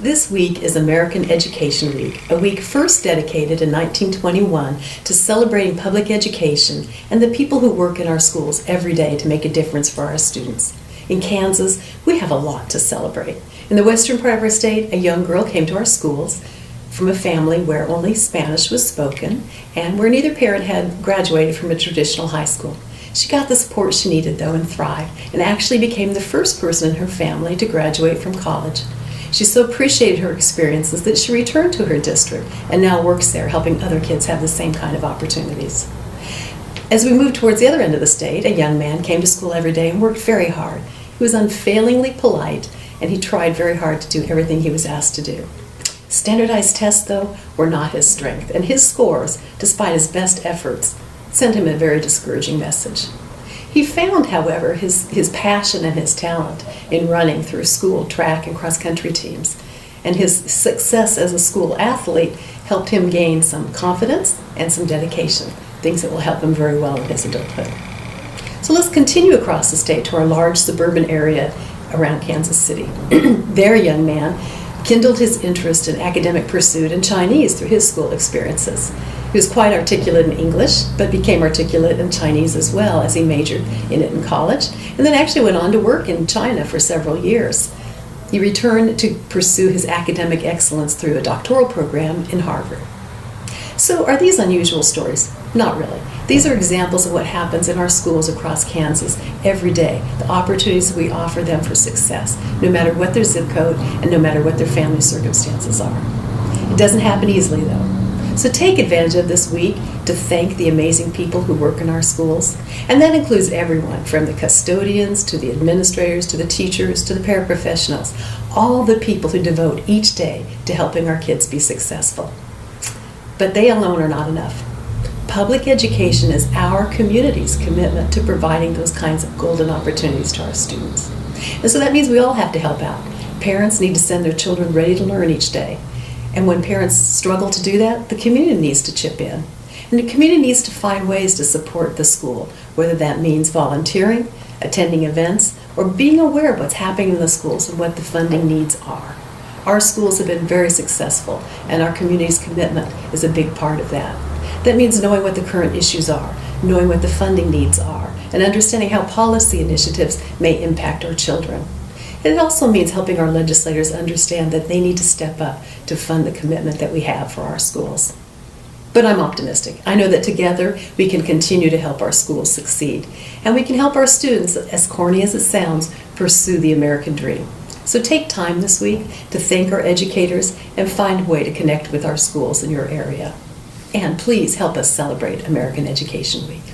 This week is American Education Week, a week first dedicated in 1921 to celebrating public education and the people who work in our schools every day to make a difference for our students. In Kansas, we have a lot to celebrate. In the western part of our state, a young girl came to our schools from a family where only Spanish was spoken and where neither parent had graduated from a traditional high school. She got the support she needed, though, and thrived, and actually became the first person in her family to graduate from college. She so appreciated her experiences that she returned to her district and now works there, helping other kids have the same kind of opportunities. As we moved towards the other end of the state, a young man came to school every day and worked very hard. He was unfailingly polite, and he tried very hard to do everything he was asked to do. Standardized tests, though, were not his strength, and his scores, despite his best efforts, sent him a very discouraging message. He found, however, his passion and his talent in running through school track and cross-country teams, and his success as a school athlete helped him gain some confidence and some dedication, things that will help him very well in his adulthood. So let's continue across the state to our large suburban area around Kansas City. There, a young man kindled his interest in academic pursuit and Chinese through his school experiences. He was quite articulate in English, but became articulate in Chinese as well as he majored in it in college, and then actually went on to work in China for several years. He returned to pursue his academic excellence through a doctoral program in Harvard. So are these unusual stories? Not really. These are examples of what happens in our schools across Kansas every day, the opportunities we offer them for success, no matter what their zip code and no matter what their family circumstances are. It doesn't happen easily, though. So take advantage of this week to thank the amazing people who work in our schools. And that includes everyone, from the custodians to the administrators to the teachers to the paraprofessionals, all the people who devote each day to helping our kids be successful. But they alone are not enough. Public education is our community's commitment to providing those kinds of golden opportunities to our students. And so that means we all have to help out. Parents need to send their children ready to learn each day. And when parents struggle to do that, the community needs to chip in. And the community needs to find ways to support the school, whether that means volunteering, attending events, or being aware of what's happening in the schools and what the funding needs are. Our schools have been very successful, and our community's commitment is a big part of that. That means knowing what the current issues are, knowing what the funding needs are, and understanding how policy initiatives may impact our children. And it also means helping our legislators understand that they need to step up to fund the commitment that we have for our schools. But I'm optimistic. I know that together we can continue to help our schools succeed. And we can help our students, as corny as it sounds, pursue the American dream. So take time this week to thank our educators and find a way to connect with our schools in your area. And please help us celebrate American Education Week.